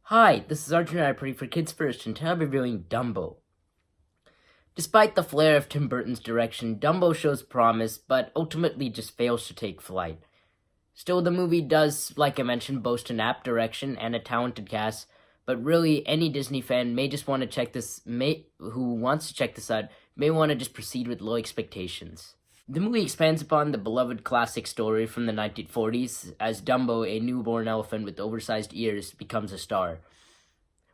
Hi, this is Arjun N for Kids First, and today I'll be reviewing Dumbo. Despite the flair of Tim Burton's direction, Dumbo shows promise, but ultimately just fails to take flight. Still, the movie does, like I mentioned, boast an apt direction and a talented cast, but really, any Disney fan who wants to check this out, may want to just proceed with low expectations. The movie expands upon the beloved classic story from the 1940s, as Dumbo, a newborn elephant with oversized ears, becomes a star.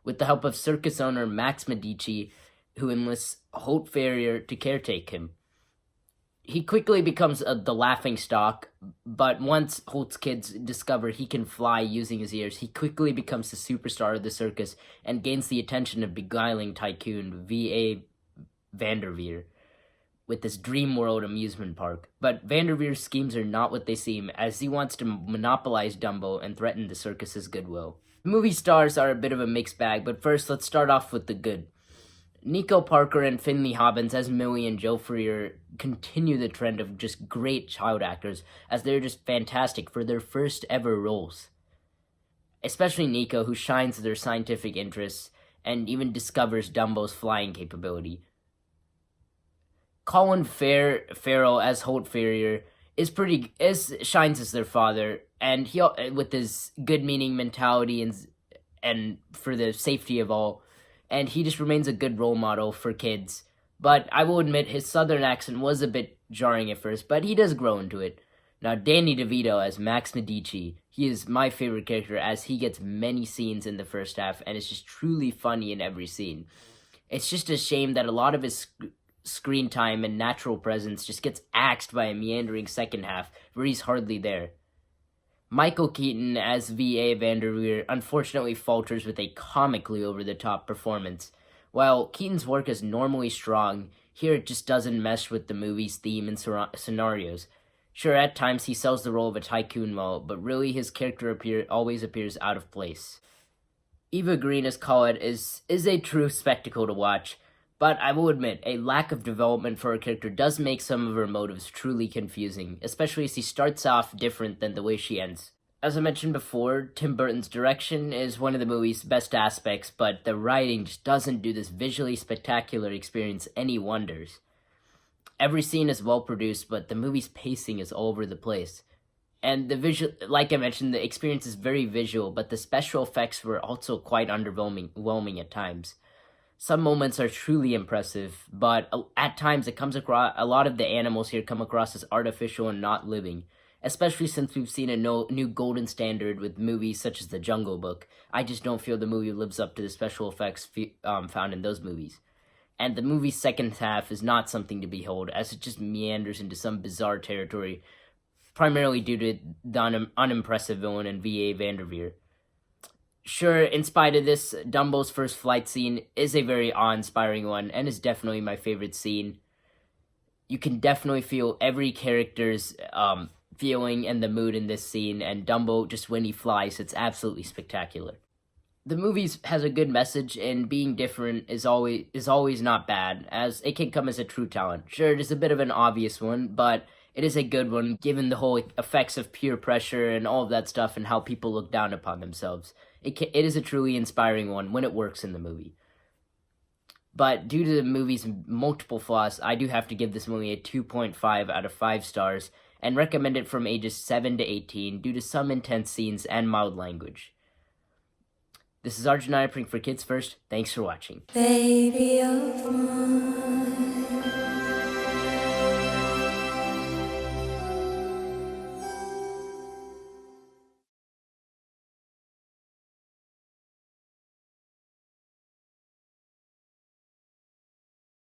With the help of circus owner Max Medici, who enlists Holt Farrier to caretake him. He quickly becomes the laughingstock, but once Holt's kids discover he can fly using his ears, he quickly becomes the superstar of the circus and gains the attention of beguiling tycoon V.A. Vanderveer with this dream world amusement park. But Vanderveer's schemes are not what they seem, as he wants to monopolize Dumbo and threaten the circus's goodwill. The movie stars are a bit of a mixed bag, but first let's start off with the good. Nico Parker and Finley Hobbins as Millie and Joe Freer continue the trend of just great child actors, as they're just fantastic for their first ever roles. Especially Nico, who shines their scientific interests and even discovers Dumbo's flying capability. Colin Farrell as Holt Farrier shines as their father, and he, with his good-meaning mentality and for the safety of all, and he just remains a good role model for kids. But I will admit his southern accent was a bit jarring at first, but he does grow into it. Now, Danny DeVito as Max Medici, he is my favorite character, as he gets many scenes in the first half and is just truly funny in every scene. It's just a shame that a lot of his screen time and natural presence just gets axed by a meandering second half where he's hardly there. Michael Keaton as V.A. Vanderveer unfortunately falters with a comically over-the-top performance. While Keaton's work is normally strong, here it just doesn't mesh with the movie's theme and scenarios. Sure, at times he sells the role of a tycoon well, but really his character always appears out of place. Eva Green as Colin is a true spectacle to watch, but I will admit, a lack of development for her character does make some of her motives truly confusing, especially as she starts off different than the way she ends. As I mentioned before, Tim Burton's direction is one of the movie's best aspects, but the writing just doesn't do this visually spectacular experience any wonders. Every scene is well produced, but the movie's pacing is all over the place. And like I mentioned, the experience is very visual, but the special effects were also quite underwhelming at times. Some moments are truly impressive, but at times it comes across, a lot of the animals here come across as artificial and not living, especially since we've seen a new golden standard with movies such as The Jungle Book. I just don't feel the movie lives up to the special effects found in those movies. And the movie's second half is not something to behold, as it just meanders into some bizarre territory, primarily due to the unimpressive villain in V.A. Vanderveer. Sure, in spite of this, Dumbo's first flight scene is a very awe-inspiring one, and is definitely my favorite scene. You can definitely feel every character's feeling and the mood in this scene, and Dumbo, just when he flies, it's absolutely spectacular. The movie has a good message, and being different is always not bad, as it can come as a true talent. Sure, it is a bit of an obvious one, but it is a good one, given the whole effects of peer pressure and all of that stuff, and how people look down upon themselves. It is a truly inspiring one when it works in the movie. But due to the movie's multiple flaws, I do have to give this movie a 2.5 out of 5 stars, and recommend it from ages 7 to 18 due to some intense scenes and mild language. This is Arjun N for Kids First. Thanks for watching. Baby of mine.